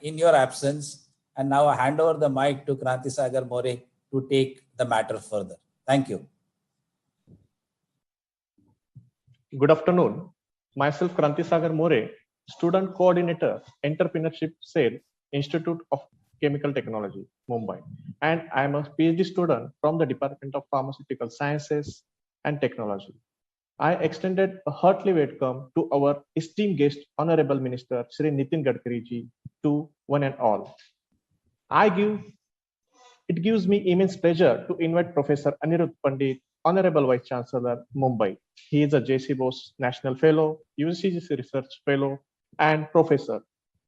in your absence. And now I hand over the mic to Kranti Sagar More to take the matter further. Thank you. Good afternoon. Myself, Kranti Sagar More, Student Coordinator, Entrepreneurship Cell, Institute of Chemical Technology, Mumbai. And I am a PhD student from the Department of Pharmaceutical Sciences and Technology. I extended a hearty welcome to our esteemed guest, Honorable Minister Shri Nitin Gadkari ji, to one and all. It gives me immense pleasure to invite Professor Anirudh Pandit, Honorable Vice Chancellor, Mumbai. He is a JC Bose National Fellow, UCGC Research Fellow, and Professor,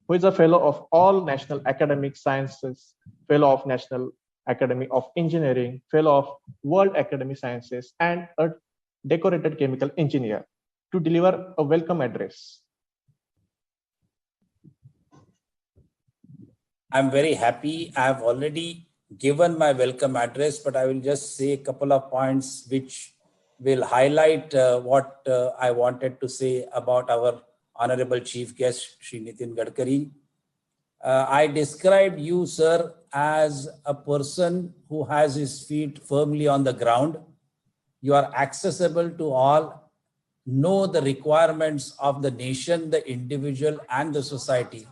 who is a Fellow of all National Academic Sciences, Fellow of National Academy of Engineering, Fellow of World Academy Sciences, and a decorated chemical engineer, to deliver a welcome address. I'm very happy. I have already given my welcome address, but I will just say a couple of points which will highlight what I wanted to say about our Honorable Chief Guest, Shri Nitin Gadkari. I described you, sir, as a person who has his feet firmly on the ground. You are accessible to all, know the requirements of the nation, the individual, and the society.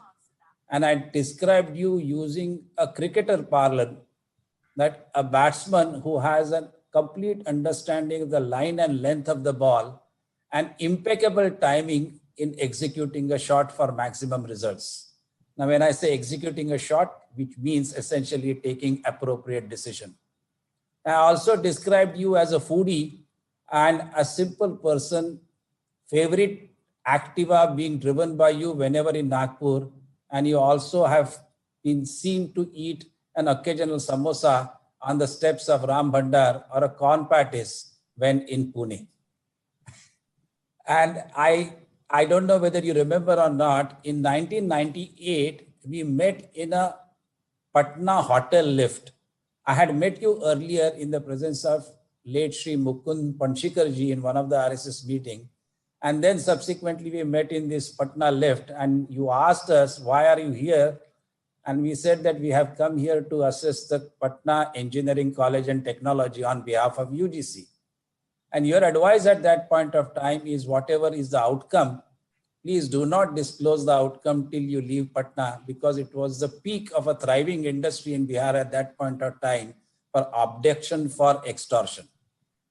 And I described you using a cricketer parlor, that a batsman who has a complete understanding of the line and length of the ball and impeccable timing in executing a shot for maximum results. Now, when I say executing a shot, which means essentially taking appropriate decision. I also described you as a foodie and a simple person, favorite Activa being driven by you whenever in Nagpur, and you also have been seen to eat an occasional samosa on the steps of Ram Bhandar or a corn patties when in Pune. And I don't know whether you remember or not, in 1998, we met in a Patna hotel lift. I had met you earlier in the presence of late Shri Mukund Panshikar ji in one of the RSS meeting. And then subsequently we met in this Patna lift, and you asked us, why are you here? And we said that we have come here to assist the Patna Engineering College and Technology on behalf of UGC. And your advice at that point of time is, whatever is the outcome, please do not disclose the outcome till you leave Patna, because it was the peak of a thriving industry in Bihar at that point of time for abduction, for extortion.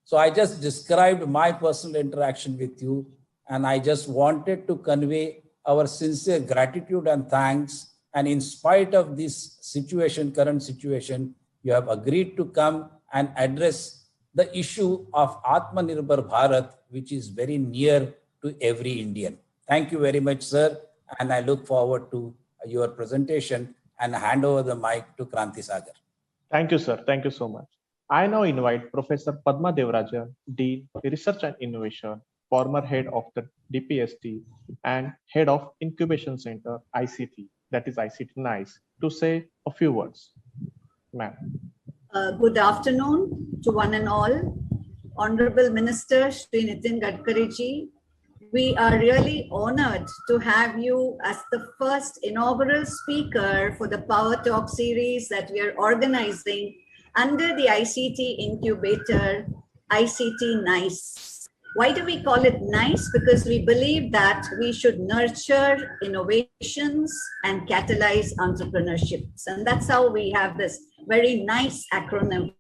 So I just described my personal interaction with you, and I just wanted to convey our sincere gratitude and thanks. And in spite of this situation, current situation, you have agreed to come and address the issue of Atmanirbhar Bharat, which is very near to every Indian. Thank you very much, sir. And I look forward to your presentation and hand over the mic to Kranti Sagar. Thank you, sir. Thank you so much. I now invite Professor Padma Devarajan, Dean, Research and Innovation, former head of the DPST and head of Incubation Center, ICT, that is ICT NICE, to say a few words. Ma'am. Good afternoon to one and all. Honorable Minister Shri Nitin Gadkari ji, we are really honored to have you as the first inaugural speaker for the Power Talk series that we are organizing under the ICT Incubator, ICT NICE. Why do we call it NICE? Because we believe that we should nurture innovations and catalyze entrepreneurships. And that's how we have this very nice acronym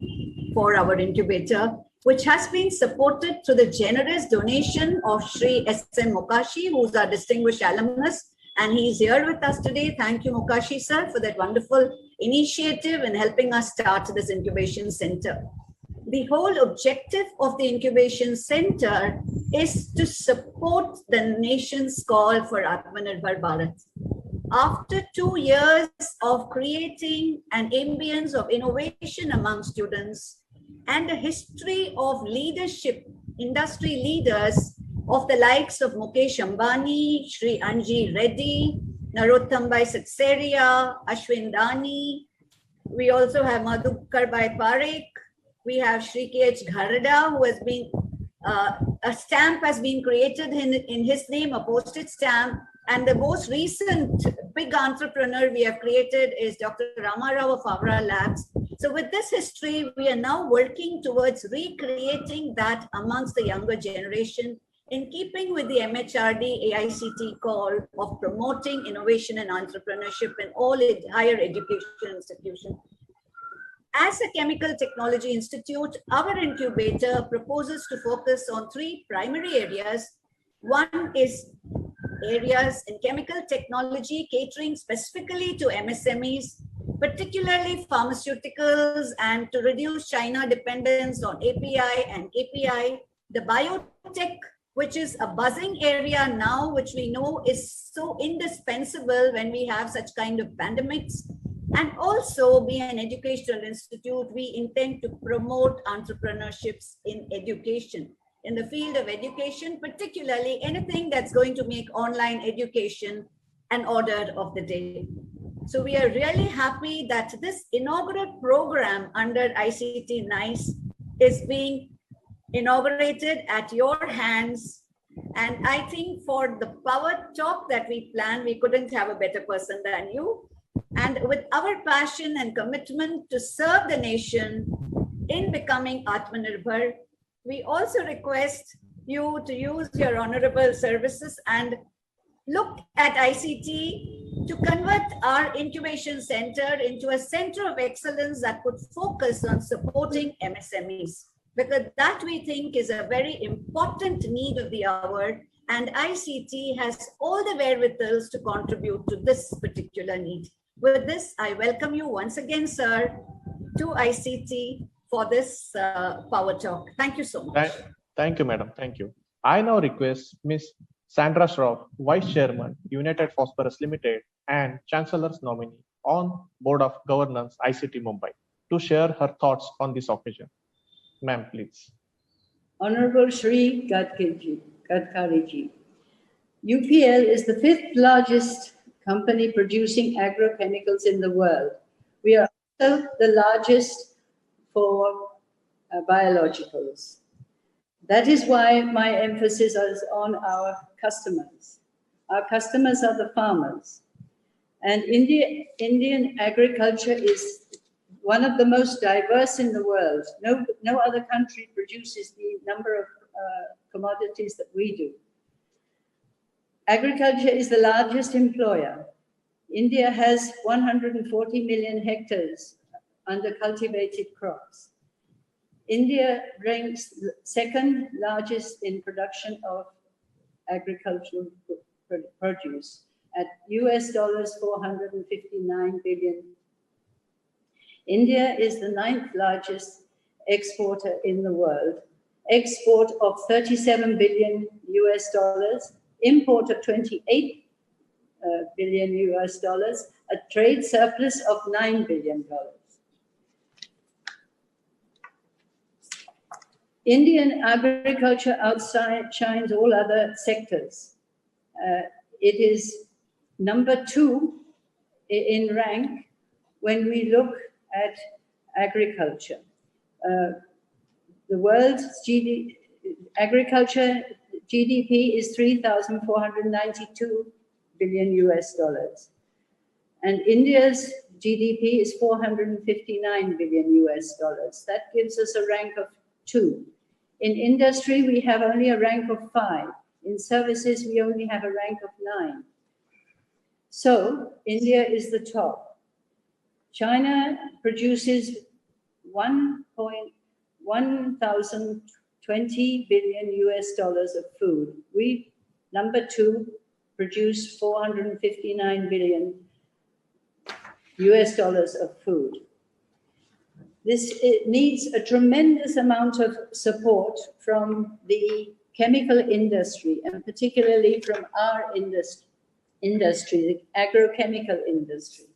for our incubator, which has been supported through the generous donation of Shri S.M. Mokashi, who's our distinguished alumnus. And he's here with us today. Thank you, Mokashi sir, for that wonderful initiative in helping us start this incubation center. The whole objective of the incubation center is to support the nation's call for Atmanirbhar Bharat. After 2 years of creating an ambience of innovation among students and a history of leadership, industry leaders of the likes of Mukesh Ambani, Shri Anji Reddy, Narottam-bhai Sakseria, Ashwin Dani. We also have Madhukar Bhai Parekh. We have Shri K.H. Gharada, who has been, a stamp has been created in his name, a postage stamp, And the most recent big entrepreneur we have created is Dr. Ramarao of Avra Labs. So with this history, we are now working towards recreating that amongst the younger generation in keeping with the MHRD AICT call of promoting innovation and entrepreneurship in all higher education institutions. As a chemical technology institute, our incubator proposes to focus on three primary areas. One is areas in chemical technology catering specifically to MSMEs, particularly pharmaceuticals, and to reduce China dependence on API and KPI. The biotech, which is a buzzing area now, which we know is so indispensable when we have such kind of pandemics. And also, being an educational institute, we intend to promote entrepreneurships in education. In the field of education, particularly anything that's going to make online education an order of the day. So we are really happy that this inaugural program under ICT NICE is being inaugurated at your hands. And I think for the power talk that we planned, we couldn't have a better person than you. And with our passion and commitment to serve the nation in becoming Atmanirbhar, we also request you to use your honorable services and look at ICT to convert our incubation center into a center of excellence that could focus on supporting MSMEs, because that we think is a very important need of the hour, and ICT has all the wherewithals to contribute to this particular need. With this, I welcome you once again, sir, to ICT for this power talk. Thank you so much. Thank you, madam. Thank you. I now request Ms. Sandra Shroff, Vice Chairman, United Phosphorus Limited and Chancellor's nominee on Board of Governance, ICT Mumbai, to share her thoughts on this occasion. Ma'am, please. Honorable Shri Gadkari ji, UPL is the 5th largest company producing agrochemicals in the world. We are also the largest for biologicals. That is why my emphasis is on our customers. Our customers are the farmers. And Indian agriculture is one of the most diverse in the world. No other country produces the number of commodities that we do. Agriculture is the largest employer. India has 140 million hectares under cultivated crops. India ranks second largest in production of agricultural produce at US dollars 459 billion. India is the 9th largest exporter in the world. Export of 37 billion US dollars, import of 28 billion US dollars, a trade surplus of $9 billion. Indian agriculture outshines all other sectors. It is number 2 in rank when we look at agriculture. The world's agriculture GDP is 3,492 billion US dollars. And India's GDP is 459 billion US dollars. That gives us a rank of 2. In industry, we have only a rank of 5. In services, we only have a rank of 9. So India is the top. China produces 1,020 billion US dollars of food. We, number 2, produce 459 billion US dollars of food. It needs a tremendous amount of support from the chemical industry, and particularly from our industry, the agrochemical industry.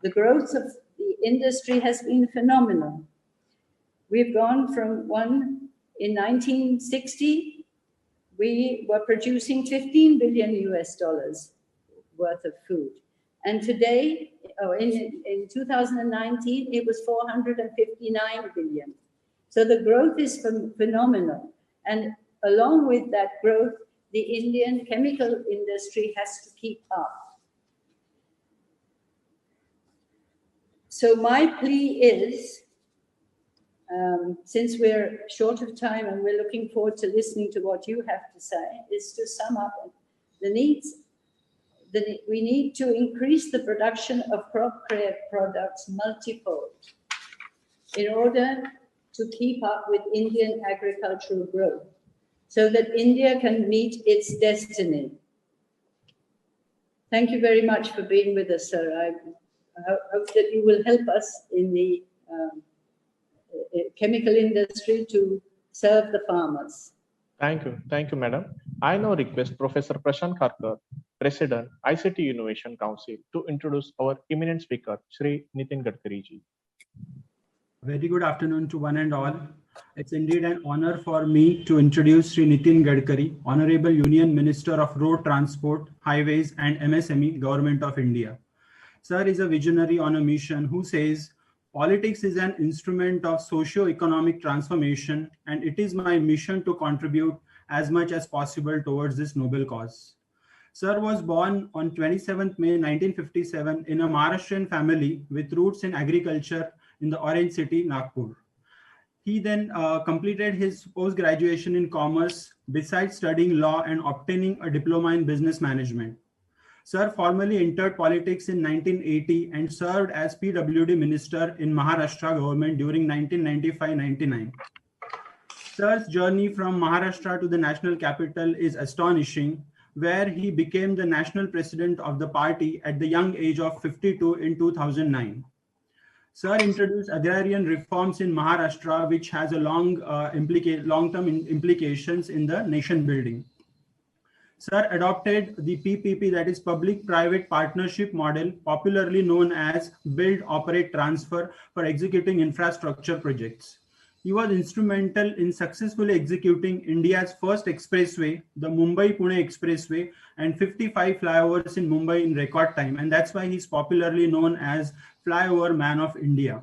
The growth of the industry has been phenomenal. We've gone from in 1960, we were producing 15 billion US dollars worth of food. And today, in 2019, it was 459 billion. So the growth is phenomenal. And along with that growth, the Indian chemical industry has to keep up. So my plea is, since we're short of time and we're looking forward to listening to what you have to say, is to sum up the needs. We need to increase the production of crop care products multifold in order to keep up with Indian agricultural growth, so that India can meet its destiny. Thank you very much for being with us, sir. I hope that you will help us in the chemical industry to serve the farmers. Thank you, madam. I now request Professor Prashant Kharkar, President, ICT Innovation Council, to introduce our eminent speaker, Shri Nitin Gadkari ji. Very good afternoon to one and all. It's indeed an honor for me to introduce Shri Nitin Gadkari, Honorable Union Minister of Road Transport, Highways and MSME, Government of India. Sir is a visionary on a mission who says, politics is an instrument of socio-economic transformation, and it is my mission to contribute as much as possible towards this noble cause. Sir was born on 27th May 1957 in a Maharashtrian family with roots in agriculture in the Orange City, Nagpur. He then completed his post-graduation in commerce, besides studying law and obtaining a diploma in business management. Sir formally entered politics in 1980 and served as PWD Minister in Maharashtra government during 1995-99. Sir's journey from Maharashtra to the national capital is astonishing, where he became the national president of the party at the young age of 52 in 2009. Sir introduced agrarian reforms in Maharashtra, which has a long-term implications in the nation building. Sir adopted the PPP, that is Public-Private Partnership model, popularly known as Build, Operate, Transfer, for executing infrastructure projects. He was instrumental in successfully executing India's first expressway, the Mumbai-Pune Expressway, and 55 flyovers in Mumbai in record time. And that's why he's popularly known as Flyover Man of India.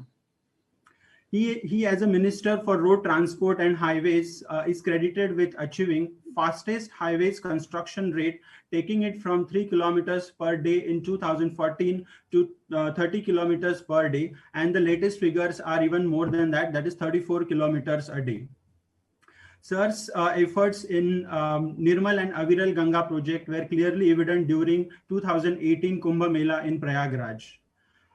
He as a Minister for Road Transport and Highways is credited with achieving fastest highways construction rate, taking it from 3 kilometers per day in 2014 to 30 kilometers per day. And the latest figures are even more than that, that is 34 kilometers a day. Sir's efforts in Nirmal and Aviral Ganga project were clearly evident during 2018 Kumbh Mela in Prayagraj.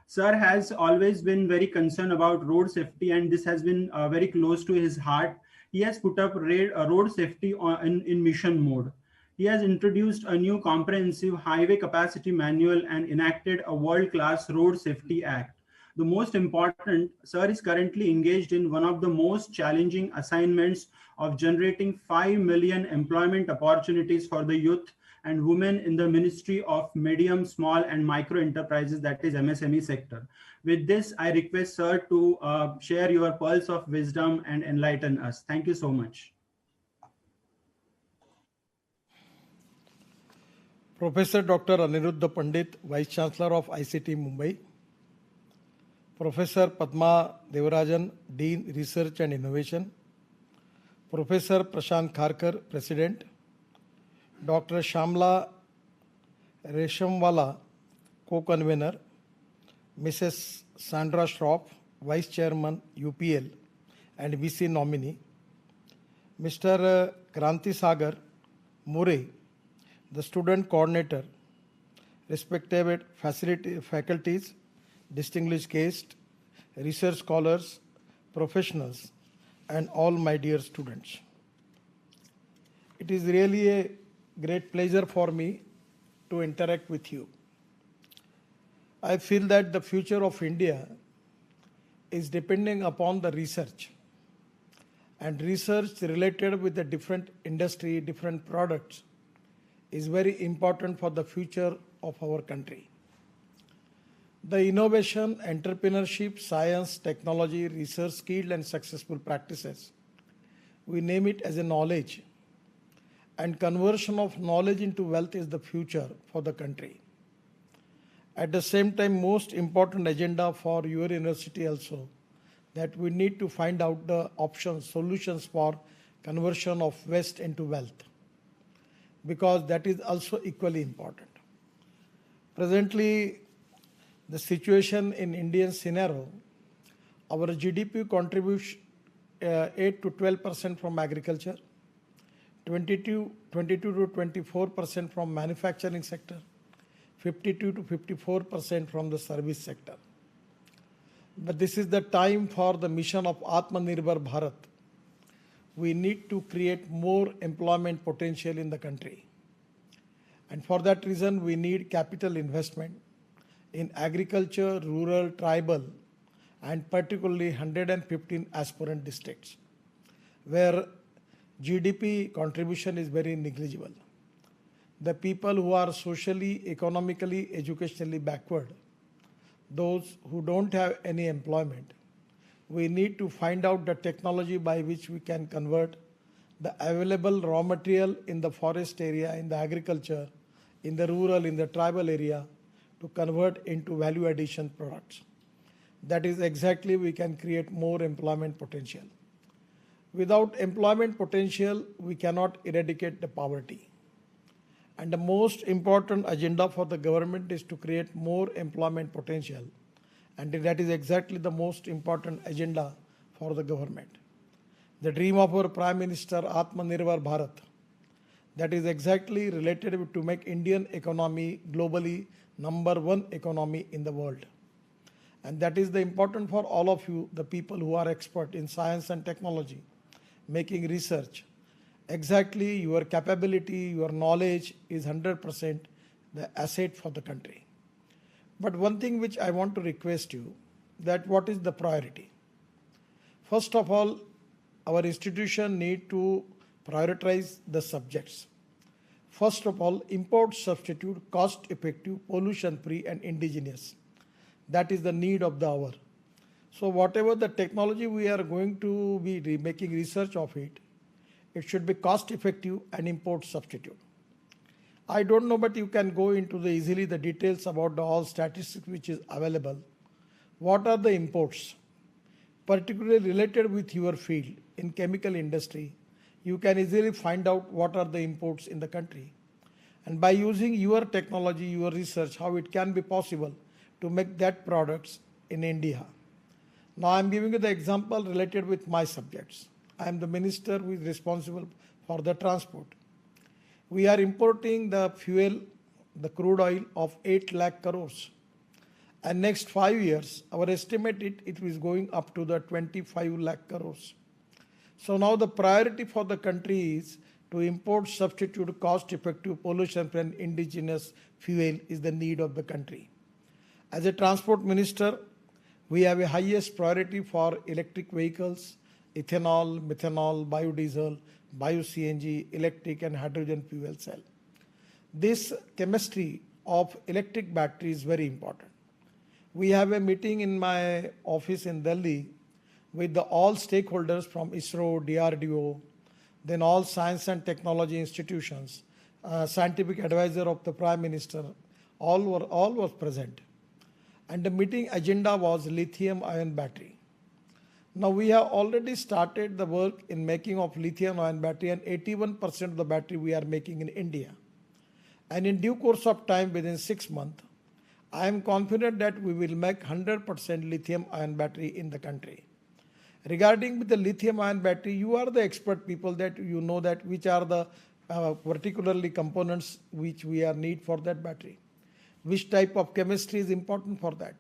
Sir has always been very concerned about road safety, and this has been very close to his heart. He has put up road safety in mission mode. He has introduced a new comprehensive highway capacity manual and enacted a world-class Road Safety Act. The most important, Sir is currently engaged in one of the most challenging assignments of generating 5 million employment opportunities for the youth and women in the Ministry of Medium, Small and Micro Enterprises, that is MSME sector. With this, I request Sir to share your pearls of wisdom and enlighten us. Thank you so much. Professor Dr. Aniruddha Pandit, Vice Chancellor of ICT Mumbai. Professor Padma Devarajan, Dean, Research and Innovation. Professor Prashant Kharkar, President. Dr. Shamla Reshamwala, Co-Convener. Mrs. Sandra Schroff, Vice Chairman, UPL and VC nominee. Mr. Kranti Sagar Murray, the Student Coordinator. Respected faculties, distinguished guests, research scholars, professionals, and all my dear students. It is really a great pleasure for me to interact with you. I feel that the future of India is depending upon the research, and research related with the different industry, different products is very important for the future of our country. The innovation, entrepreneurship, science, technology, research, skilled and successful practices, we name it as a knowledge, and conversion of knowledge into wealth is the future for the country. At the same time, most important agenda for your university also, that we need to find out the options, solutions for conversion of waste into wealth. because that is also equally important. Presently, the situation in Indian scenario, our GDP contributes 8 to 12% from agriculture, 22 to 24% from manufacturing sector, 52 to 54% from the service sector. But this is the time for the mission of Atmanirbhar Bharat. We need to create more employment potential in the country. And for that reason, we need capital investment in agriculture, rural, tribal, and particularly 115 aspirant districts, where GDP contribution is very negligible. The people who are socially, economically, educationally backward, those who don't have any employment, we need to find out the technology by which we can convert the available raw material in the forest area, in the agriculture, in the rural, in the tribal area, to convert into value addition products. That is exactly we can create more employment potential. Without employment potential, we cannot eradicate the poverty. And the most important agenda for the government is to create more employment potential. And that is exactly the most important agenda for the government. The dream of our Prime Minister, Atmanirbhar Bharat, that is exactly related to make Indian economy globally #1 economy in the world. And that is the important for all of you, the people who are expert in science and technology, making research. Exactly your capability, your knowledge is 100% the asset for the country. But one thing which I want to request you, that what is the priority? First of all, our institution need to prioritize the subjects. First of all, import substitute, cost effective, pollution free and indigenous. That is the need of the hour. So whatever the technology we are going to be making research of it, it should be cost effective and import substitute. I don't know, but you can go into the easily the details about the all statistics which is available. What are the imports? Particularly related with your field in chemical industry, you can easily find out what are the imports in the country. And by using your technology, your research, how it can be possible to make that products in India. Now I am giving you the example related with my subjects. I am the minister who is responsible for the transport. We are importing the fuel, the crude oil of 8 lakh crores. And next 5 years, our estimate it is going up to the 25 lakh crores. So now the priority for the country is to import substitute cost effective pollution and indigenous fuel is the need of the country. As a transport minister, we have a highest priority for electric vehicles, ethanol, methanol, biodiesel, bio-CNG, electric and hydrogen fuel cell. This chemistry of electric battery is very important. We have a meeting in my office in Delhi with all stakeholders from ISRO, DRDO, then all science and technology institutions, scientific advisor of the Prime Minister, all was present. And the meeting agenda was lithium-ion battery. Now we have already started the work in making of lithium-ion battery, and 81% of the battery we are making in India. And in due course of time, within 6 months, I am confident that we will make 100% lithium-ion battery in the country. Regarding with the lithium-ion battery, you are the expert people that you know that which are the particularly components which we are need for that battery. Which type of chemistry is important for that.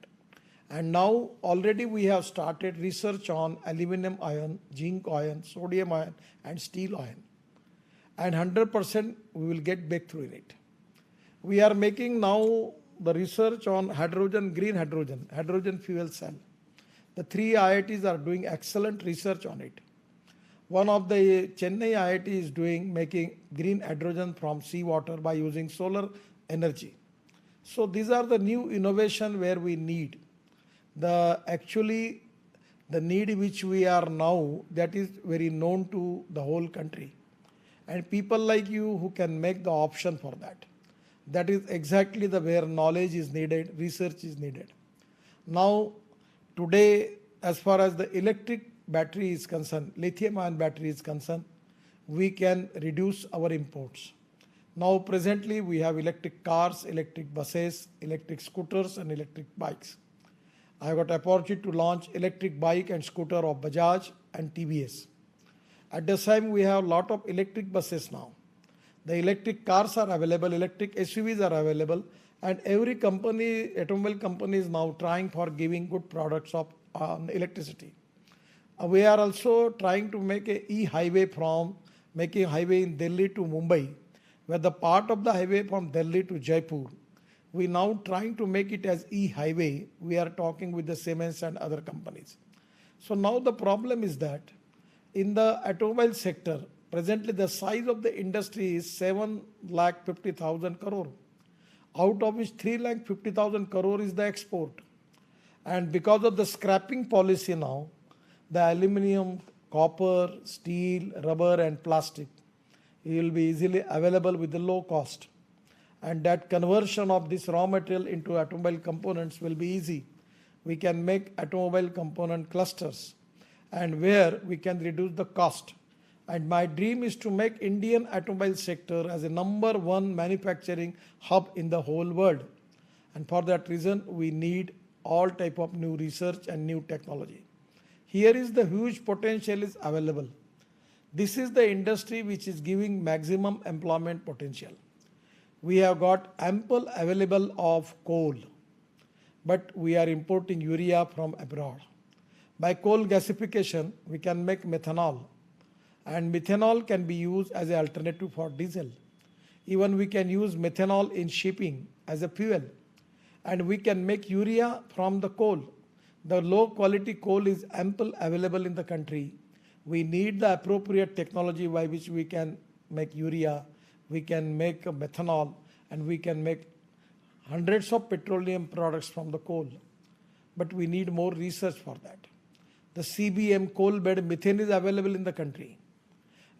And now already we have started research on aluminum ion, zinc ion, sodium ion and steel ion. And 100% we will get breakthrough in it. We are making now the research on hydrogen, green hydrogen, hydrogen fuel cell. The 3 IITs are doing excellent research on it. One of the Chennai IIT is making green hydrogen from seawater by using solar energy. So these are the new innovation where we need. Actually the need which we are now, that is very known to the whole country. And people like you who can make the option for that. That is exactly where knowledge is needed, research is needed. Now, today, as far as the electric battery is concerned, lithium-ion battery is concerned, we can reduce our imports. Now presently we have electric cars, electric buses, electric scooters and electric bikes. I got opportunity to launch electric bike and scooter of Bajaj and TVS. At the same, we have a lot of electric buses now. The electric cars are available, electric SUVs are available, and every company, automobile company is now trying for giving good products of electricity. We are also trying to make a e-highway from making highway in Delhi to Mumbai, where the part of the highway from Delhi to Jaipur, we now trying to make it as e-highway. We are talking with the Siemens and other companies. So now the problem is that in the automobile sector, presently the size of the industry is 7,50,000 crore, out of which 3,50,000 crore is the export. And because of the scrapping policy now, the aluminium, copper, steel, rubber and plastic will be easily available with the low cost. And that conversion of this raw material into automobile components will be easy. We can make automobile component clusters and where we can reduce the cost. And my dream is to make Indian automobile sector as a #1 manufacturing hub in the whole world. And for that reason, we need all type of new research and new technology. Here is the huge potential is available. This is the industry which is giving maximum employment potential. We have got ample available of coal, but we are importing urea from abroad. By coal gasification, we can make methanol, and methanol can be used as an alternative for diesel. Even we can use methanol in shipping as a fuel, and we can make urea from the coal. The low quality coal is ample available in the country. We need the appropriate technology by which we can make urea, we can make methanol, and we can make hundreds of petroleum products from the coal. But we need more research for that. The CBM coal bed methane is available in the country.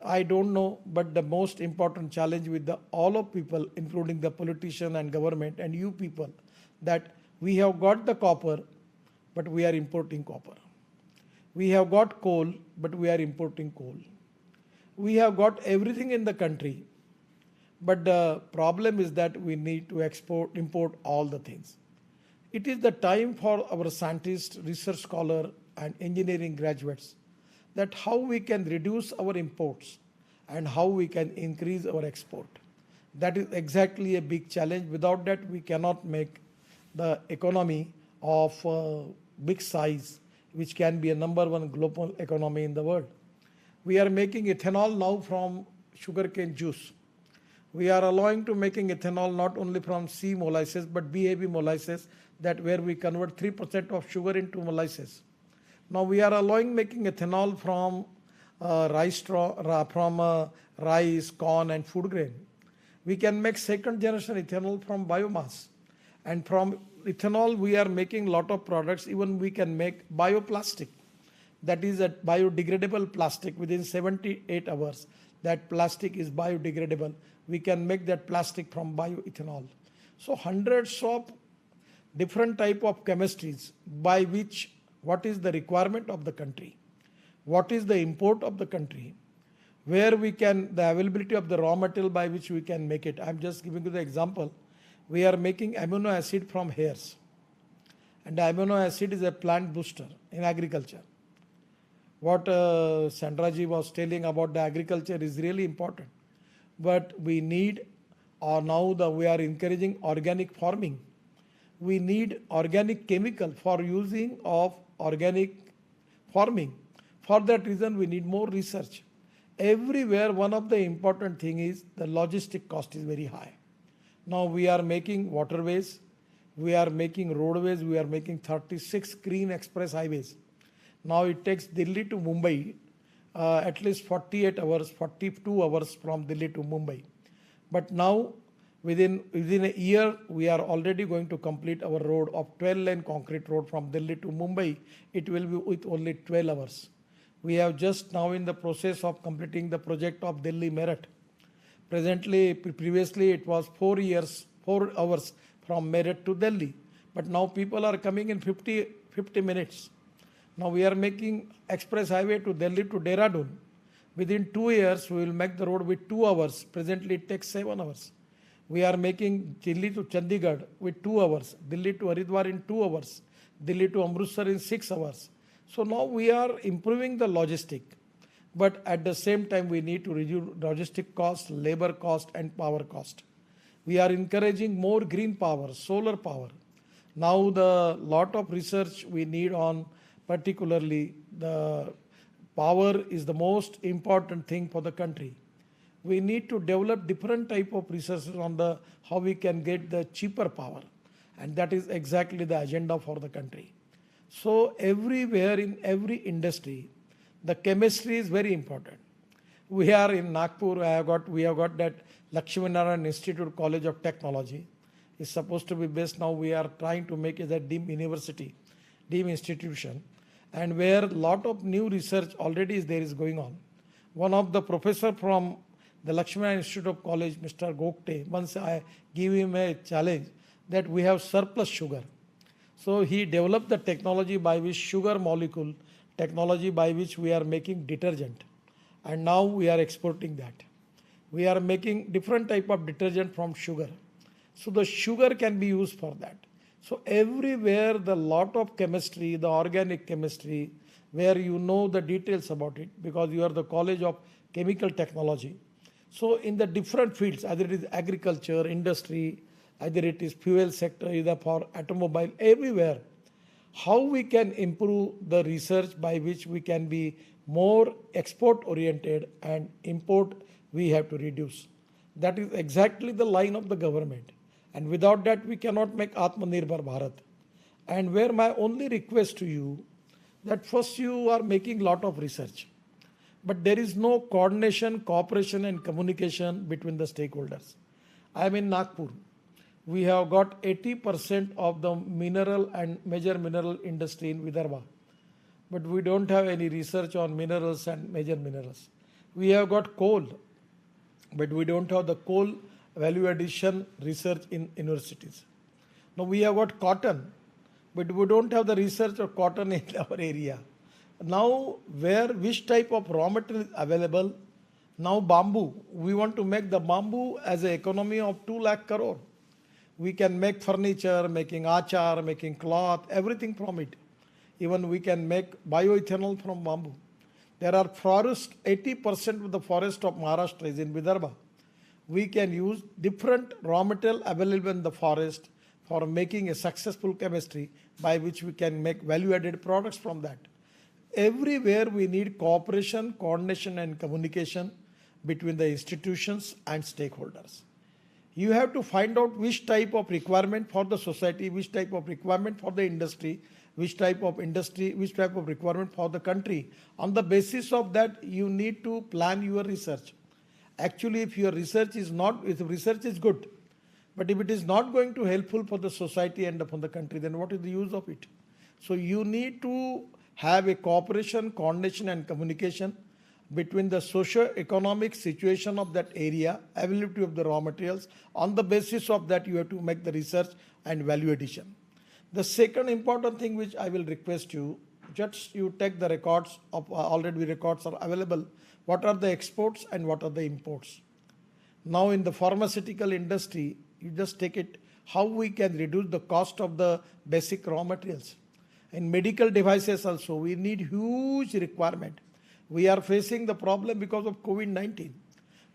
I don't know, but the most important challenge with all of people, including the politician and government and you people, that we have got the copper, but we are importing copper. We have got coal, but we are importing coal. We have got everything in the country, but the problem is that we need to import all the things. It is the time for our scientists, research scholars, and engineering graduates that how we can reduce our imports and how we can increase our export. That is exactly a big challenge. Without that, we cannot make the economy of big size, which can be a #1 global economy in the world. We are making ethanol now from sugarcane juice. We are allowing to making ethanol not only from C molasses, but BAB molasses, that where we convert 3% of sugar into molasses. Now we are allowing making ethanol from rice, corn and food grain. We can make second generation ethanol from biomass. And from ethanol, we are making lot of products. Even we can make bioplastic. That is a biodegradable plastic within 78 hours. That plastic is biodegradable. We can make that plastic from bioethanol. So hundreds of different type of chemistries by which what is the requirement of the country, what is the import of the country, where we can, the availability of the raw material by which we can make it. I'm just giving you the example. We are making amino acid from hairs. And the amino acid is a plant booster in agriculture. What Sandraji was telling about the agriculture is really important. But we need, or now we are encouraging organic farming. We need organic chemical for using of organic farming. For that reason, we need more research. Everywhere, one of the important thing is the logistic cost is very high. Now we are making waterways, we are making roadways, we are making 36 green express highways. Now it takes Delhi to Mumbai at least 48 hours, 42 hours from Delhi to Mumbai. But now within a year, we are already going to complete our road of 12-lane concrete road from Delhi to Mumbai. It will be with only 12 hours. We have just now in the process of completing the project of Delhi Meerut. Presently, previously it was 4 hours from Meerut to Delhi. But now people are coming in 50 minutes. Now we are making express highway to Delhi to Dehradun. Within 2 years, we will make the road with 2 hours. Presently, it takes 7 hours. We are making Delhi to Chandigarh with 2 hours, Delhi to Haridwar in 2 hours, Delhi to Amritsar in 6 hours. So now we are improving the logistic, but at the same time we need to reduce logistic cost, labor cost and power cost. We are encouraging more green power, solar power. Now the lot of research we need on particularly the power is the most important thing for the country. We need to develop different type of researches on the how we can get the cheaper power, and that is exactly the agenda for the country. So everywhere in every industry, the chemistry is very important. We are in Nagpur. We have got that Lakshminarayan Institute College of Technology. It's supposed to be based now. We are trying to make it a deemed university, deemed institution, and where a lot of new research already is going on. One of the professor from the Lakshminarayan Institute of College, Mr. Gokte, once I give him a challenge that we have surplus sugar. So he developed the technology by which sugar molecule, technology by which we are making detergent. And now we are exporting that. We are making different type of detergent from sugar. So the sugar can be used for that. So everywhere the lot of chemistry, the organic chemistry, where you know the details about it because you are the College of Chemical Technology. So in the different fields, either it is agriculture, industry, either it is fuel sector, either for automobile, everywhere, how we can improve the research by which we can be more export oriented and import we have to reduce. That is exactly the line of the government. And without that, we cannot make Atmanirbhar Bharat. And where my only request to you, that first you are making lot of research, but there is no coordination, cooperation and communication between the stakeholders. I am in Nagpur. We have got 80% of the mineral and major mineral industry in Vidarbha, but we don't have any research on minerals and major minerals. We have got coal, but we don't have the coal value addition research in universities. Now we have got cotton, but we don't have the research of cotton in our area. Now which type of raw material is available? Now bamboo, we want to make the bamboo as an economy of 2 lakh crore. We can make furniture, making achar, making cloth, everything from it. Even we can make bioethanol from bamboo. There are forests, 80% of the forest of Maharashtra is in Vidarbha. We can use different raw material available in the forest for making a successful chemistry by which we can make value-added products from that. Everywhere we need cooperation, coordination and communication between the institutions and stakeholders. You have to find out which type of requirement for the society, which type of requirement for the industry, which type of requirement for the country. On the basis of that, you need to plan your research. Actually, if your research is good, but if it is not going to helpful for the society and for the country, then what is the use of it? So you need to have a cooperation, coordination and communication between the socio-economic situation of that area, availability of the raw materials. On the basis of that, you have to make the research and value addition. The second important thing which I will request you, just you take the records of already records are available. What are the exports and what are the imports? Now in the pharmaceutical industry, you just take it, how we can reduce the cost of the basic raw materials. In medical devices also, we need huge requirement. We are facing the problem because of COVID-19.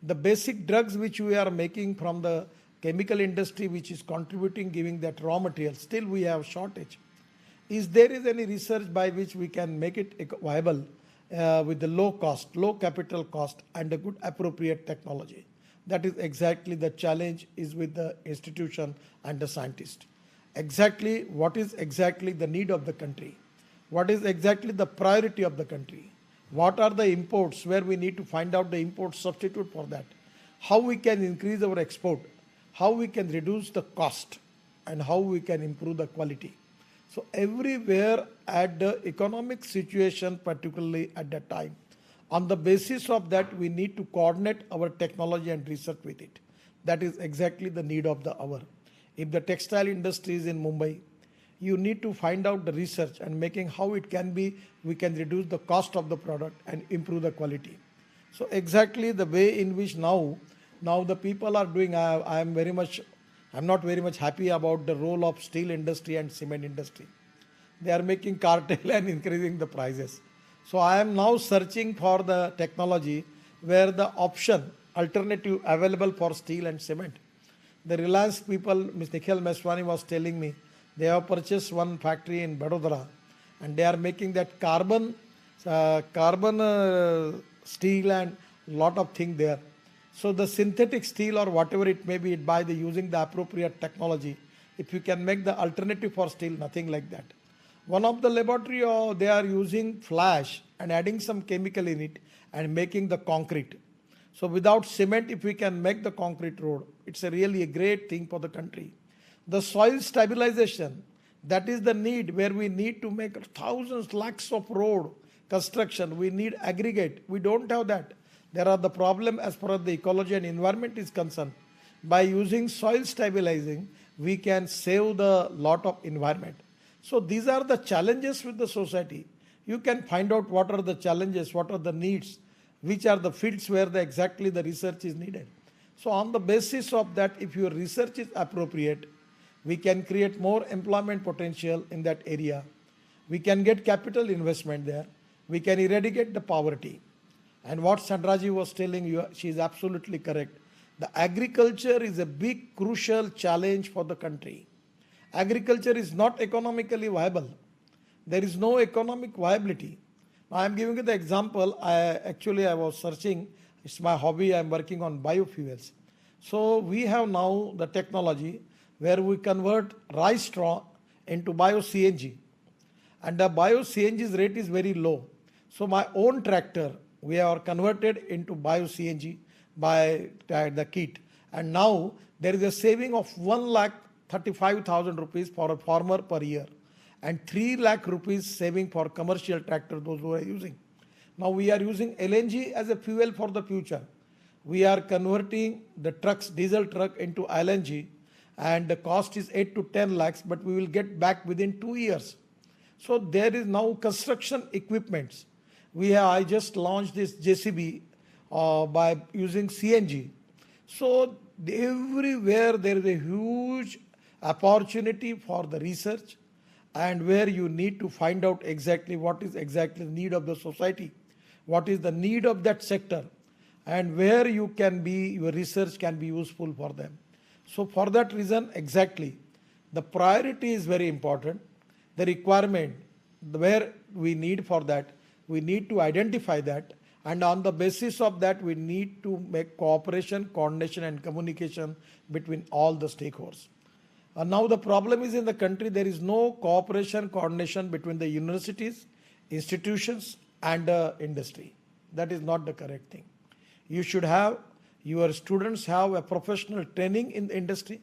The basic drugs which we are making from the chemical industry, which is contributing, giving that raw material, still we have shortage. Is there any research by which we can make it viable with the low cost, low capital cost and a good appropriate technology? That is exactly the challenge is with the institution and the scientist. Exactly what is exactly the need of the country? What is exactly the priority of the country? What are the imports where we need to find out the import substitute for that? How we can increase our export? How we can reduce the cost and how we can improve the quality? So everywhere at the economic situation, particularly at that time, on the basis of that, we need to coordinate our technology and research with it. That is exactly the need of the hour. If the textile industry is in Mumbai, you need to find out the research and making how it can be, we can reduce the cost of the product and improve the quality. So exactly the way in which now the people are doing, I'm not very much happy about the role of steel industry and cement industry. They are making cartel and increasing the prices. So I am now searching for the technology where the option alternative available for steel and cement. The Reliance people, Ms. Nikhil Meswani was telling me, they have purchased one factory in Vadodara and they are making that carbon steel and lot of thing there. So the synthetic steel or whatever it may be, by the using the appropriate technology, if you can make the alternative for steel, nothing like that. One of the laboratory, they are using flash and adding some chemical in it and making the concrete. So without cement, if we can make the concrete road, it's really a great thing for the country. The soil stabilization, that is the need where we need to make thousands, lakhs of road construction. We need aggregate. We don't have that. There are the problem as far as the ecology and environment is concerned. By using soil stabilizing, we can save the lot of environment. So these are the challenges with the society. You can find out what are the challenges, what are the needs, which are the fields where exactly the research is needed. So on the basis of that, if your research is appropriate, we can create more employment potential in that area. We can get capital investment there. We can eradicate the poverty. And what Sandraji was telling you, she is absolutely correct. The agriculture is a big, crucial challenge for the country. Agriculture is not economically viable. There is no economic viability. I am giving you the example. I was searching. It's my hobby. I am working on biofuels. So we have now the technology where we convert rice straw into bio-CNG. And the bio-CNG's rate is very low. So my own tractor, we are converted into bio-CNG by the kit. And now there is a saving of 1,35,000 rupees for a farmer per year and 3 lakh rupees saving for commercial tractor, those who are using. Now we are using LNG as a fuel for the future. We are converting the trucks, diesel truck into LNG, and the cost is 8 to 10 lakhs, but we will get back within 2 years. So there is now construction equipments. I just launched this JCB by using CNG. So everywhere there is a huge opportunity for the research, and where you need to find out exactly what is exactly the need of the society, what is the need of that sector, and where your research can be useful for them. So for that reason, exactly, the priority is very important. The requirement, where we need for that, we need to identify that, and on the basis of that, we need to make cooperation, coordination, and communication between all the stakeholders. Now the problem is in the country, there is no cooperation, coordination between the universities, institutions, and industry. That is not the correct thing. You should have, your students have a professional training in the industry.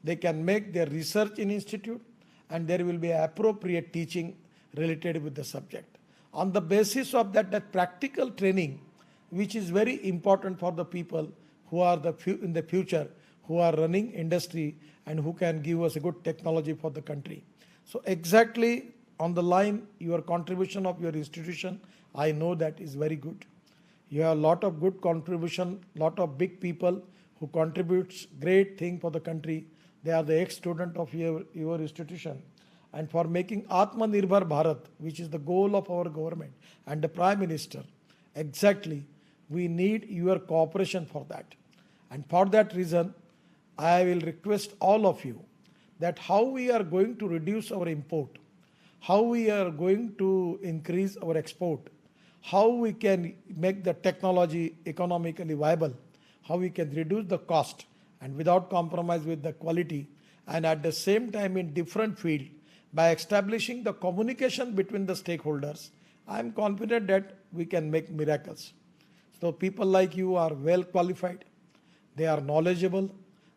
They can make their research in institute, and there will be appropriate teaching related with the subject. On the basis of that practical training, which is very important for the people who are in the future, who are running industry and who can give us a good technology for the country. So exactly on the line, your contribution of your institution, I know that is very good. You have a lot of good contribution, lot of big people who contributes great thing for the country. They are the ex-student of your institution. And for making Atmanirbhar Bharat, which is the goal of our government and the Prime Minister, exactly, we need your cooperation for that. And for that reason, I will request all of you that how we are going to reduce our import, how we are going to increase our export, how we can make the technology economically viable, how we can reduce the cost and without compromise with the quality, and at the same time in different field, by establishing the communication between the stakeholders, I am confident that we can make miracles. So people like you are well qualified, they are knowledgeable,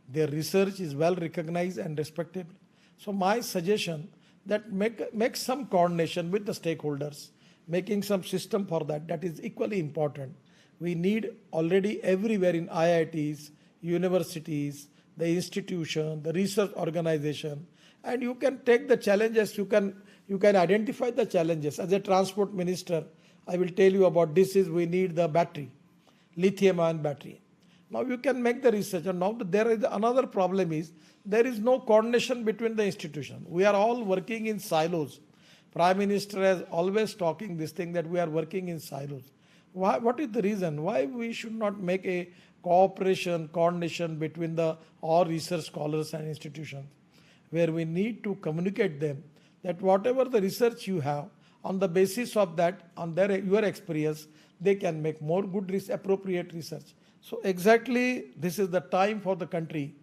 their research is well recognized and respected. So my suggestion that make some coordination with the stakeholders, making some system for that, that is equally important. We need already everywhere in IITs, universities, the institution, the research organization, and you can take the challenges, you can identify the challenges. As a transport minister, I will tell you about this is we need the battery. lithium-ion battery. Now you can make the research, and now there is another problem is there is no coordination between the institutions. We are all working in silos. Prime Minister is always talking this thing that we are working in silos. Why, what is the reason? Why we should not make a cooperation, coordination between the all research scholars and institutions, where we need to communicate them that whatever the research you have, on the basis of that, on your experience, they can make more good, appropriate research. So exactly this is the time for the country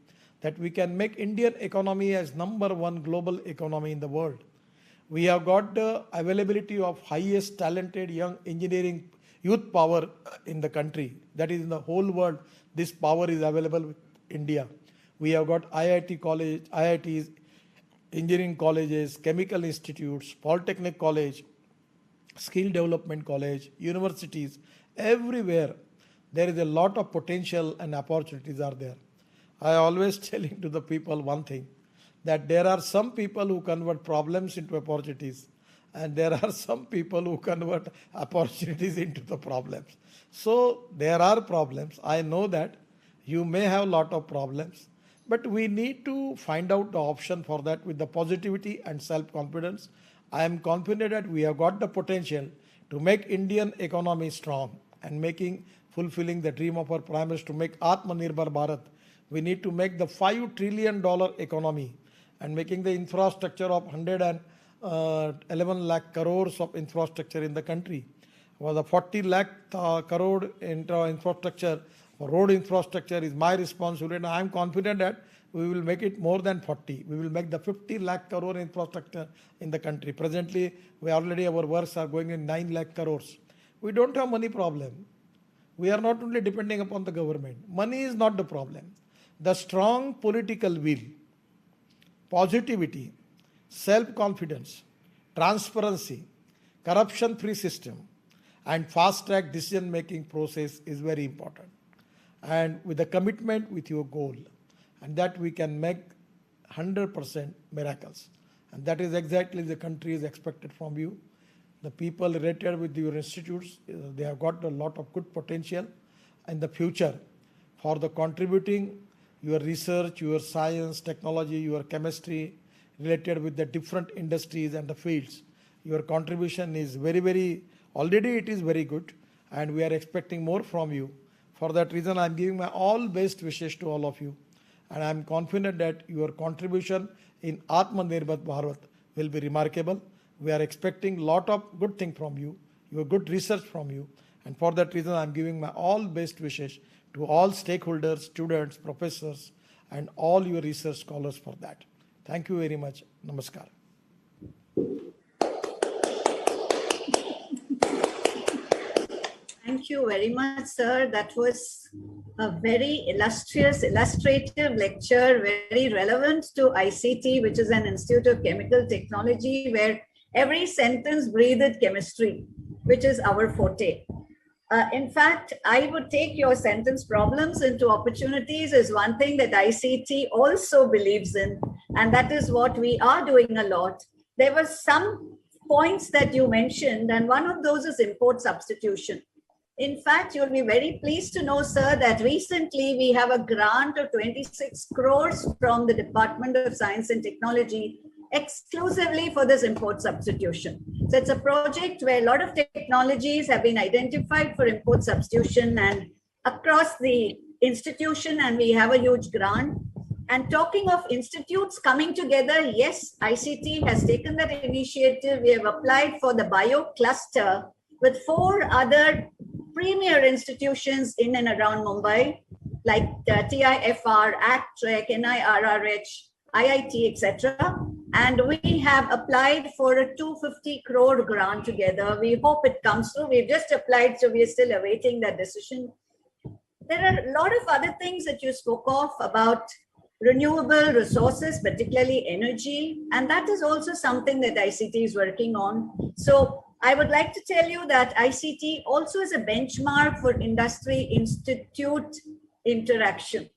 that we can make Indian economy as #1 global economy in the world. We have got the availability of highest talented young engineering youth power in the country. That is in the whole world, this power is available with India. We have got IIT college, IITs, engineering colleges, chemical institutes, polytechnic college, skill development college, universities, everywhere. There is a lot of potential and opportunities are there. I always telling to the people one thing, that there are some people who convert problems into opportunities, and there are some people who convert opportunities into the problems. So there are problems. I know that you may have a lot of problems, but we need to find out the option for that with the positivity and self-confidence. I am confident that we have got the potential to make Indian economy strong and fulfilling the dream of our Prime Minister to make Atmanirbhar Bharat. We need to make the $5 trillion economy and making the infrastructure of 111 lakh crores of infrastructure in the country. Well, the 40 lakh crore infrastructure, road infrastructure is my responsibility, and I am confident that we will make it more than 40. We will make the 50 lakh crore infrastructure in the country. Presently, our works are going in 9 lakh crores. We don't have money problem. We are not only depending upon the government. Money is not the problem. The strong political will, positivity, self-confidence, transparency, corruption-free system, and fast-track decision-making process is very important. And with the commitment with your goal, and that we can make 100% miracles. And that is exactly the country is expected from you. The people related with your institutes, they have got a lot of good potential in the future for the contributing your research, your science, technology, your chemistry related with the different industries and the fields. Your contribution is already it is very good, and we are expecting more from you. For that reason, I am giving my all best wishes to all of you. And I am confident that your contribution in Atmanirbhar Bharat will be remarkable. We are expecting a lot of good things from you, your good research from you. And for that reason, I am giving my all best wishes to all stakeholders, students, professors, and all your research scholars for that. Thank you very much. Namaskar. Thank you very much, sir. That was a very illustrative lecture, very relevant to ICT, which is an Institute of Chemical Technology, where every sentence breathed chemistry, which is our forte. In fact, I would take your sentence problems into opportunities is one thing that ICT also believes in, and that is what we are doing a lot. There were some points that you mentioned, and one of those is import substitution. In fact, you'll be very pleased to know, sir, that recently we have a grant of 26 crores from the Department of Science and Technology exclusively for this import substitution. So it's a project where a lot of technologies have been identified for import substitution and across the institution, and we have a huge grant. And talking of institutes coming together, yes, ICT has taken that initiative. We have applied for the bio cluster with 4 other premier institutions in and around Mumbai, like TIFR, ACTREC, NIRRH, IIT, etc. And we have applied for a 250 crore grant together. We hope it comes through. We've just applied, so we're still awaiting that decision. There are a lot of other things that you spoke of about renewable resources, particularly energy. And that is also something that ICT is working on. So I would like to tell you that ICT also is a benchmark for industry-institute interaction.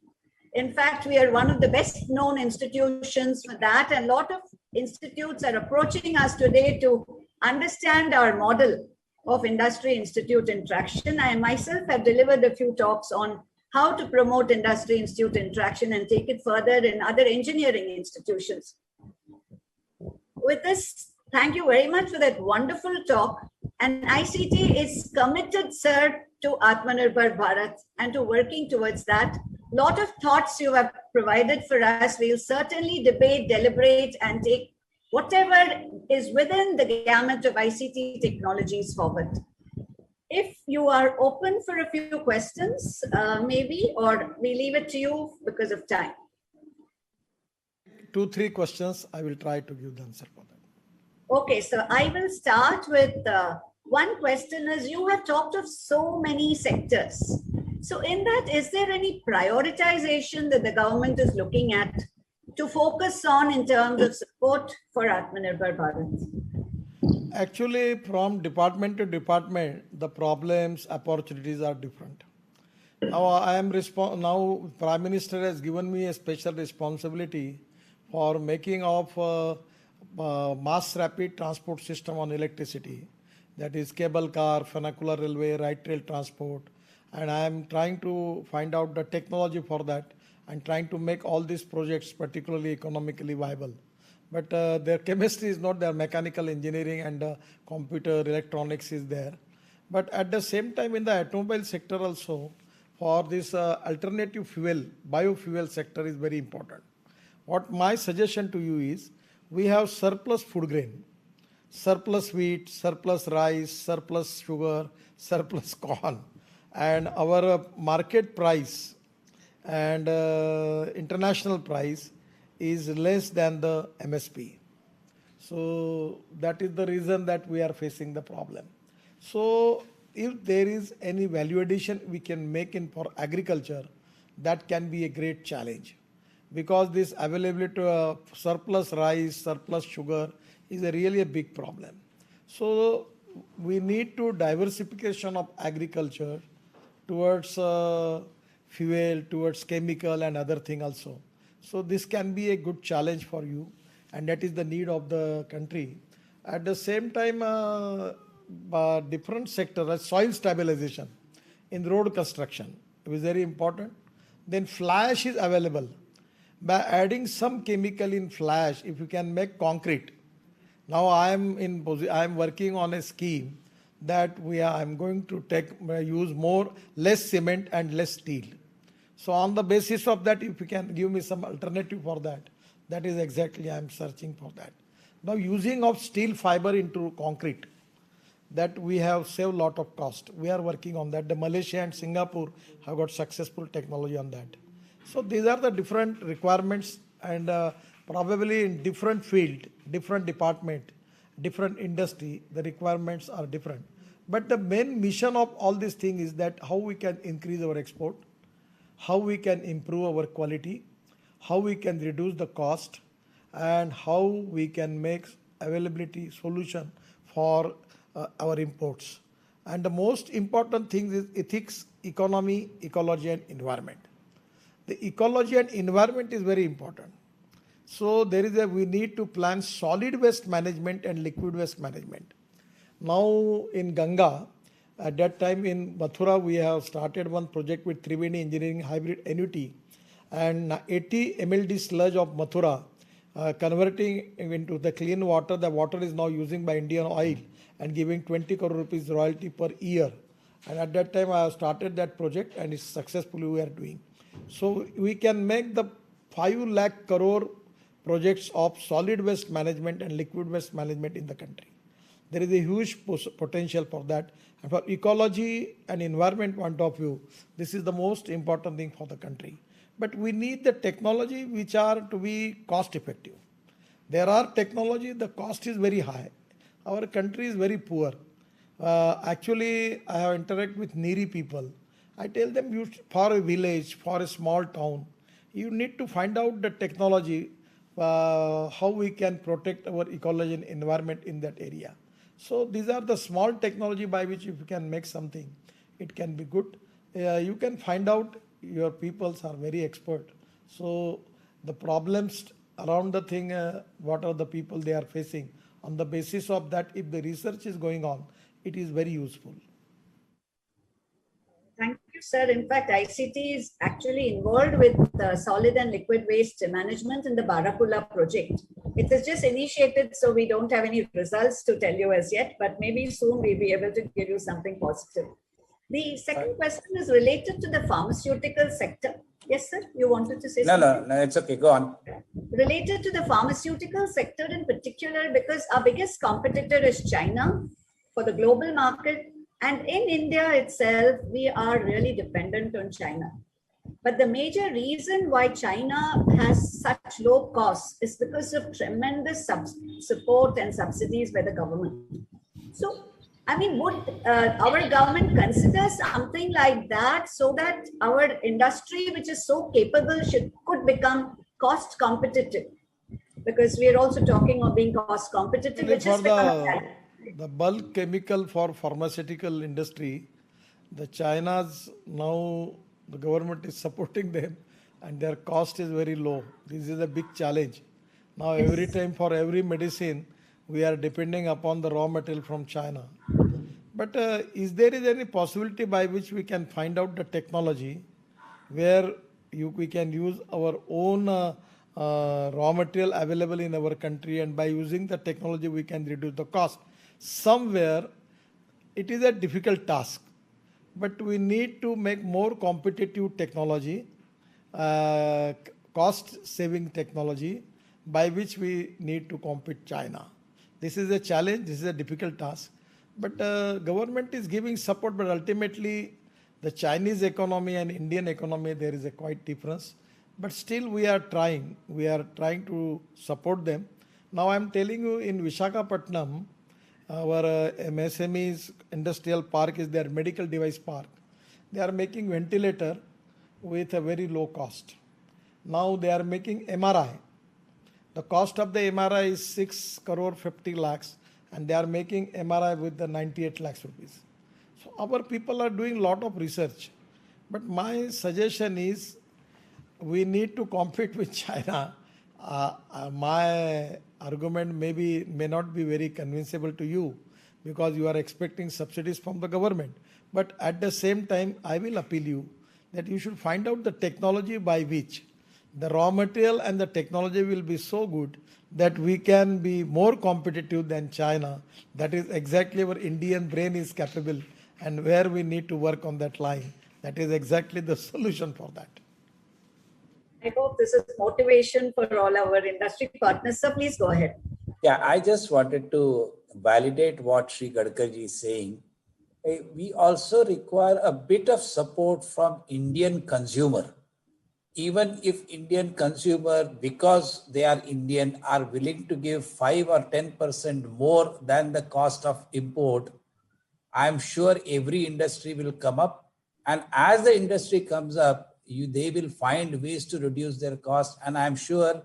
In fact, we are one of the best known institutions for that, and a lot of institutes are approaching us today to understand our model of Industry Institute Interaction. I myself have delivered a few talks on how to promote Industry Institute Interaction and take it further in other engineering institutions. With this, thank you very much for that wonderful talk. And ICT is committed, sir, to Atmanirbhar Bharat and to working towards that. Lot of thoughts you have provided for us. We'll certainly debate, deliberate, and take whatever is within the gamut of ICT technologies forward. If you are open for a few questions, maybe, or we leave it to you because of time. 2-3 questions, I will try to give the answer for that. Okay, so I will start with one question. As you have talked of so many sectors. So in that, is there any prioritization that the government is looking at to focus on in terms of support for Atmanirbhar Bharat? Actually, from department to department, the problems, opportunities are different. Now, now Prime Minister has given me a special responsibility for making of mass rapid transport system on electricity. That is cable car, vernacular railway, light rail transport. And I am trying to find out the technology for that and trying to make all these projects particularly economically viable. But their chemistry is not there, mechanical engineering and computer electronics is there. But at the same time in the automobile sector also, for this alternative fuel, biofuel sector is very important. What my suggestion to you is, we have surplus food grain, surplus wheat, surplus rice, surplus sugar, surplus corn, and our market price and international price is less than the MSP. So that is the reason that we are facing the problem. So if there is any value addition we can make in for agriculture, that can be a great challenge, because this availability of surplus rice, surplus sugar is really a big problem. So we need to diversification of agriculture towards fuel, towards chemical and other thing also. So this can be a good challenge for you, and that is the need of the country. At the same time, different sector like soil stabilization in road construction is very important. Then fly ash is available. By adding some chemical in fly ash, if you can make concrete. Now I am working on a scheme that I'm going to use less cement and less steel. So on the basis of that, if you can give me some alternative for that, that is exactly I am searching for that. Now using of steel fiber into concrete, that we have saved a lot of cost. We are working on that. The Malaysia and Singapore have got successful technology on that. So these are the different requirements, and probably in different field, different department, different industry, the requirements are different. But the main mission of all these things is that how we can increase our export, how we can improve our quality, how we can reduce the cost, and how we can make availability solution for our imports. And the most important thing is ethics, economy, ecology and environment. The ecology and environment is very important. So we need to plan solid waste management and liquid waste management. Now in Ganga, at that time in Mathura, we have started one project with Triveni Engineering Hybrid Annuity, and 80 MLD sludge of Mathura converting into the clean water. The water is now using by Indian Oil and giving 20 crore rupees royalty per year. And at that time I have started that project, and it's successfully we are doing. So we can make the 5 lakh crore projects of solid waste management and liquid waste management in the country. There is a huge potential for that. And for ecology and environment point of view, this is the most important thing for the country. But we need the technology which are to be cost effective. There are technology, the cost is very high. Our country is very poor. Actually, I have interacted with needy people. I tell them, for a village, for a small town, you need to find out the technology, how we can protect our ecology and environment in that area. So these are the small technology by which if you can make something, it can be good. You can find out, your peoples are very expert. So the problems around the thing, what are the people they are facing. On the basis of that, if the research is going on, it is very useful. Thank you, sir. In fact, ICT is actually involved with solid and liquid waste management in the Barakulla project. It is just initiated, so we don't have any results to tell you as yet, but maybe soon we'll be able to give you something positive. The second question is related to the pharmaceutical sector. Yes, sir, you wanted to say something? No, it's okay. Go on. Related to the pharmaceutical sector in particular, because our biggest competitor is China for the global market. And in India itself, we are really dependent on China. But the major reason why China has such low costs is because of tremendous support and subsidies by the government. So, I mean, would our government consider something like that so that our industry, which is so capable, could become cost competitive? Because we are also talking of being cost competitive, which is the bulk chemical for pharmaceutical industry, the China's now the government is supporting them and their cost is very low. This is a big challenge. Now every time for every medicine, we are depending upon the raw material from China. But is there any possibility by which we can find out the technology where we can use our own raw material available in our country, and by using the technology we can reduce the cost? Somewhere it is a difficult task, but we need to make more competitive technology, cost saving technology by which we need to compete China. This is a challenge, this is a difficult task, but government is giving support, but ultimately the Chinese economy and Indian economy, there is a quite difference. But still we are trying to support them. Now I am telling you, in Visakhapatnam, our MSME's industrial park is their medical device park. They are making ventilator with a very low cost. Now they are making MRI. The cost of the MRI is 6 crore 50 lakhs and they are making MRI with the 98 lakhs rupees. So our people are doing a lot of research. But my suggestion is we need to compete with China. My argument may not be very convincible to you because you are expecting subsidies from the government. But at the same time, I will appeal you that you should find out the technology by which the raw material and the technology will be so good that we can be more competitive than China. That is exactly where Indian brain is capable and where we need to work on that line. That is exactly the solution for that. I hope this is motivation for all our industry partners. So please go ahead. Yeah, I just wanted to validate what Sri Gadkari is saying. We also require a bit of support from Indian consumer. Even if Indian consumer, because they are Indian, are willing to give 5 or 10% more than the cost of import, I'm sure every industry will come up. And as the industry comes up, they will find ways to reduce their cost. And I'm sure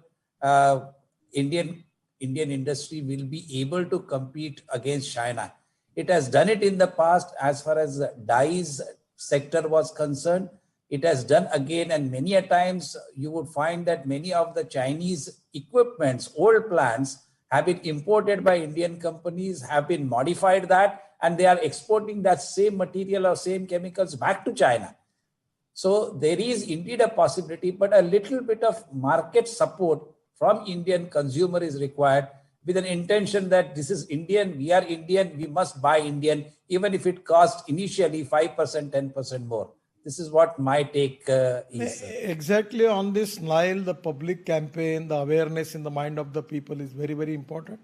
Indian industry will be able to compete against China. It has done it in the past as far as the dyes sector was concerned. It has done again, and many a times you would find that many of the Chinese equipments, old plants, have been imported by Indian companies, have been modified that, and they are exporting that same material or same chemicals back to China. So there is indeed a possibility, but a little bit of market support from Indian consumer is required with an intention that this is Indian, we must buy Indian, even if it costs initially 5%, 10% more. This is what my take is. Exactly on this, Nile, the public campaign, the awareness in the mind of the people is very, very important.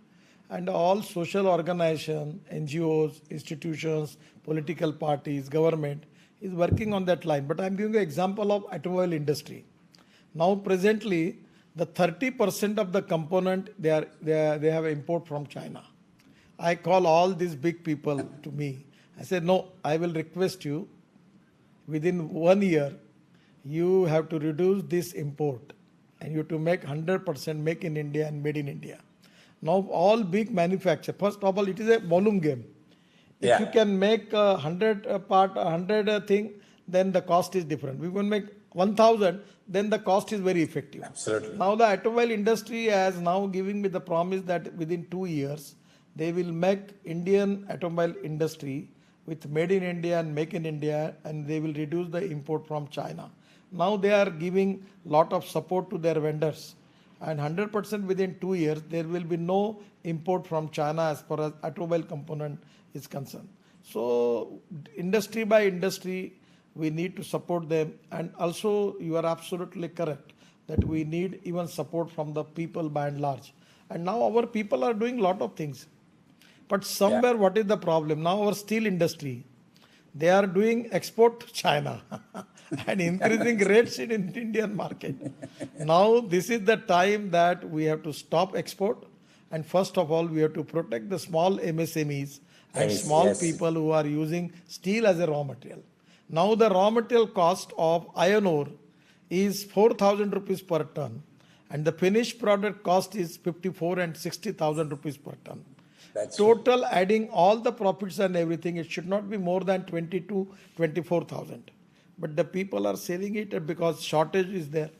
And all social organizations, NGOs, institutions, political parties, government is working on that line. But I'm giving an example of automobile industry. Now presently, the 30% of the component they have import from China. I call all these big people to me. I said, no, I will request you, within 1 year, you have to reduce this import and you have to make 100% make in India and made in India. Now all big manufacturers, first of all, it is a volume game. If you can make 100 thing, then the cost is different. We can make 1,000, then the cost is very effective. Absolutely. Now the automobile industry has now giving me the promise that within 2 years, they will make Indian automobile industry with made in India and make in India, and they will reduce the import from China. Now they are giving lot of support to their vendors, and 100% within 2 years there will be no import from China as far as automobile component is concerned. So industry by industry, we need to support them. And also you are absolutely correct that we need even support from the people by and large. And now our people are doing lot of things. But somewhere what is the problem? Now our steel industry, they are doing export to China and increasing rates in Indian market. Now this is the time that we have to stop export, and first of all we have to protect the small MSMEs and small people who are using steel as a raw material. Now the raw material cost of iron ore is 4,000 rupees per ton, and the finished product cost is 54 and 60,000 rupees per ton. That's Total adding all the profits and everything, it should not be more than 20 to 24,000. But the people are selling it because shortage is there.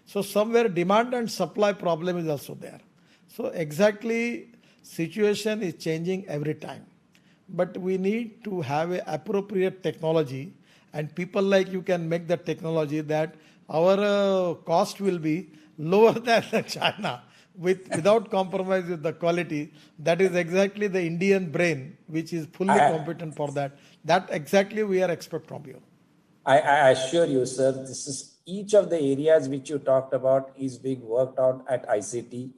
So somewhere demand and supply problem is also there. So exactly situation is changing every time. But we need to have a appropriate technology, and people like you can make the technology that our cost will be lower than China without compromise with the quality. That is exactly the Indian brain, which is fully competent for that. That exactly we are expect from you. I assure you, sir, this is each of the areas which you talked about is being worked out at ICT.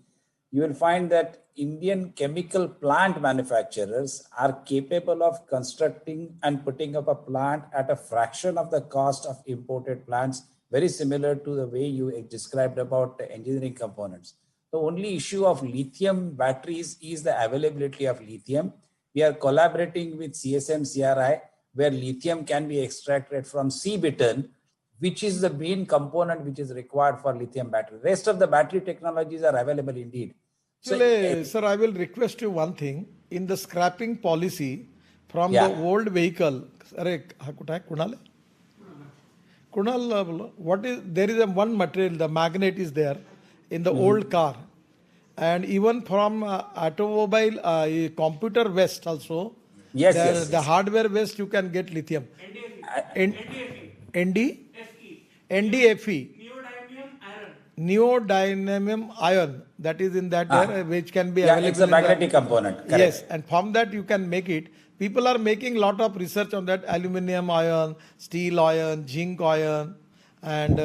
You will find that Indian chemical plant manufacturers are capable of constructing and putting up a plant at a fraction of the cost of imported plants, very similar to the way you described about the engineering components. The only issue of lithium batteries is the availability of lithium. We are collaborating with CSM CRI, where lithium can be extracted from sea bittern, which is the main component which is required for lithium battery. Rest of the battery technologies are available indeed. Actually, sir, I will request you one thing. In the scrapping policy from the old vehicle, Kunal, what is there is a one material, the magnet is there in the old car, and even from automobile computer waste also. The hardware waste you can get lithium. NDFE. Neodymium iron, that is in that there, which can be available. It's a magnetic component. Correct. Yes, and from that you can make it. People are making lot of research on that: aluminium ion, steel ion, zinc ion, and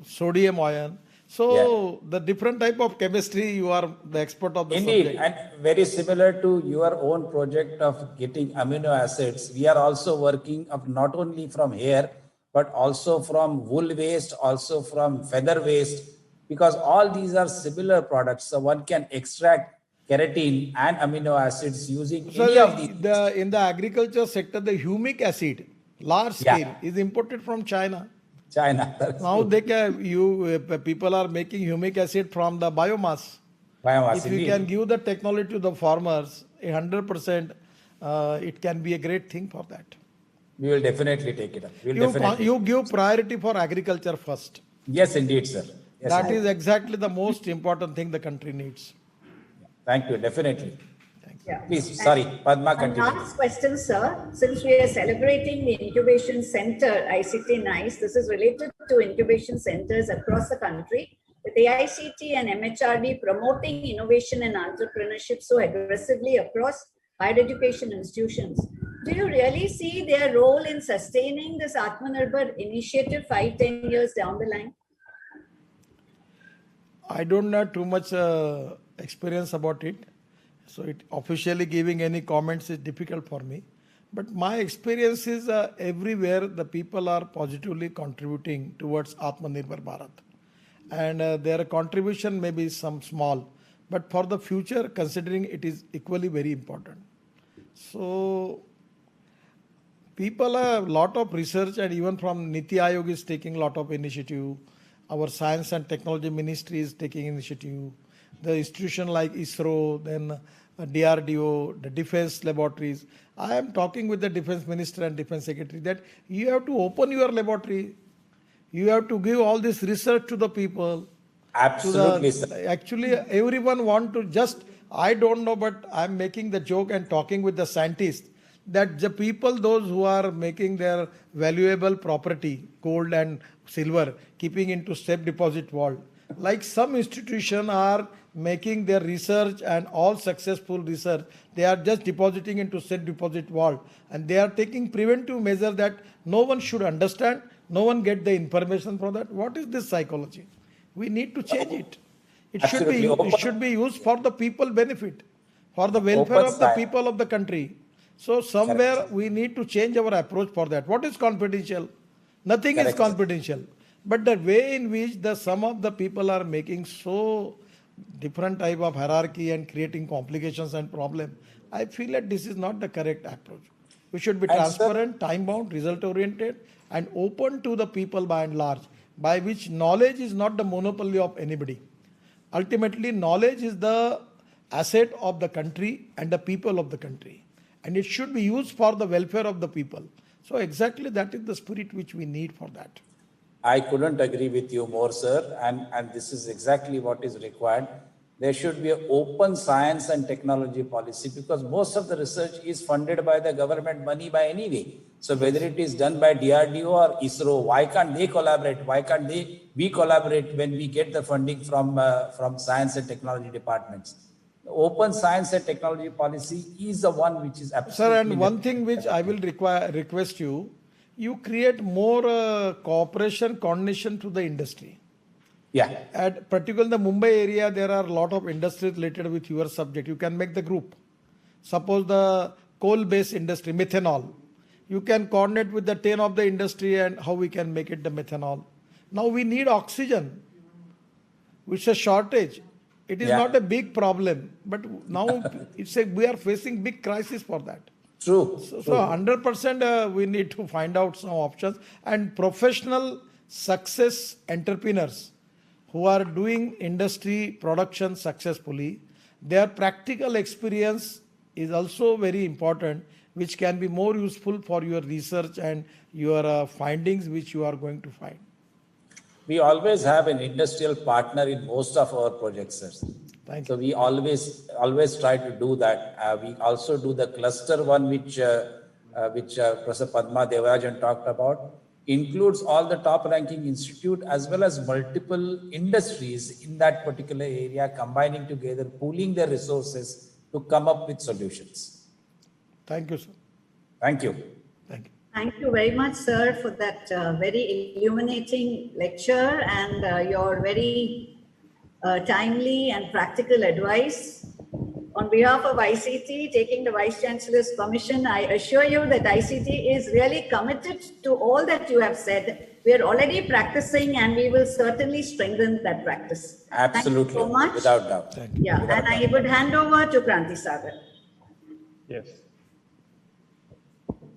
sodium ion. So the different type of chemistry, you are the expert of the Indeed, subject. and very similar to your own project of getting amino acids, we are also working of not only from hair, but also from wool waste, also from feather waste, because all these are similar products. So one can extract keratin and amino acids using any of these. In the agriculture sector, the humic acid, large scale, is imported from China. Now people are making humic acid from the biomass. If you can give the technology to the farmers, 100%, it can be a great thing for that. We will definitely take it up. You give priority for agriculture first. Yes, indeed, sir. Yes, that is exactly the most important thing the country needs. Thank you, definitely. Yeah. Please, sorry, Padma, continue. Last question, sir. Since we are celebrating the incubation center, ICT NICE, this is related to incubation centers across the country, with the ICT and MHRD promoting innovation and entrepreneurship so aggressively across higher education institutions. Do you really see their role in sustaining this Atmanirbhar initiative 5-10 years down the line? I don't know too much experience about it. So it officially giving any comments is difficult for me. But my experience is everywhere the people are positively contributing towards Atmanirbhar Bharat. And their contribution may be some small, but for the future, considering it is equally very important. So people have a lot of research, and even from Niti Aayog is taking a lot of initiative. Our Science and Technology Ministry is taking initiative. The institution like ISRO, then DRDO, the defense laboratories. I am talking with the defense minister and defense secretary that you have to open your laboratory. You have to give all this research to the people. Absolutely, sir. Actually, everyone want to just I don't know, but I'm making the joke and talking with the scientists that the people, those who are making their valuable property, gold and silver, keeping into safe deposit vault, like some institution are making their research and all successful research, they are just depositing into safe deposit vault, and they are taking preventive measure that no one should understand, no one get the information from that. What is this psychology? We need to change it. Absolutely. It should be used for the people benefit, for the welfare Open of the science. people of the country. So somewhere we need to change our approach for that. What is confidential? Nothing is Correct. confidential. But the way in which some of the people are making so different type of hierarchy and creating complications and problem, I feel that this is not the correct approach. We should be And sir- transparent, time-bound, result-oriented, and open to the people by and large, by which knowledge is not the monopoly of anybody. Ultimately, knowledge is the asset of the country and the people of the country. And it should be used for the welfare of the people. So exactly that is the spirit which we need for that. I couldn't agree with you more, sir. And this is exactly what is required. There should be an open science and technology policy because most of the research is funded by the government money by anyway. So whether it is done by DRDO or ISRO, why can't they collaborate? Why can't we collaborate when we get the funding from science and technology departments? The open science and technology policy is the one which is absolutely. Sir, and one thing which I will request you, you create more cooperation, coordination to the industry. Yeah. At particularly the Mumbai area, there are a lot of industries related with your subject. You can make the group. Suppose the coal-based industry, methanol. You can coordinate with the 10 of the industry and how we can make it the methanol. Now we need oxygen, which is a shortage. It is Yeah. not a big problem, but now we are facing big crisis for that. True. So 100% we need to find out some options, and professional success entrepreneurs who are doing industry production successfully, their practical experience is also very important, which can be more useful for your research and your findings which you are going to find. We always have an industrial partner in most of our projects, sir. Thank So we always try to do that. We also do the cluster one, which Professor Padma Devarajan talked about, includes all the top ranking institute as well as multiple industries in that particular area, combining together, pooling their resources to come up with solutions. Thank you, sir. Thank you. Thank you. Thank you very much, sir, for that very illuminating lecture and your very timely and practical advice. On behalf of ICT, taking the Vice Chancellor's permission, I assure you that ICT is really committed to all that you have said. We are already practicing and we will certainly strengthen that practice. Absolutely. Thank you so much. Without doubt. Thank you. Yeah, and I would hand over to Kranti Sagar. Yes.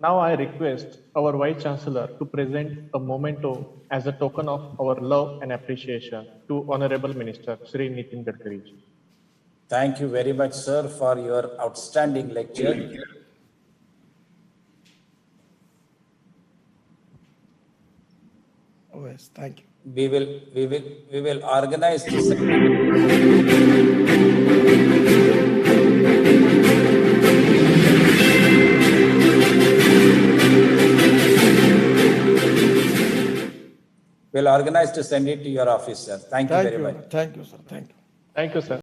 Now I request our Vice Chancellor to present a memento as a token of our love and appreciation to Honorable Minister Shri Nitin Gadkari. Thank you very much, sir, for your outstanding lecture. Oh, yes, thank you. We will organize this. We'll organize to send it to your office, sir. Thank you very much. Thank you, sir. Thank you. Thank you, sir.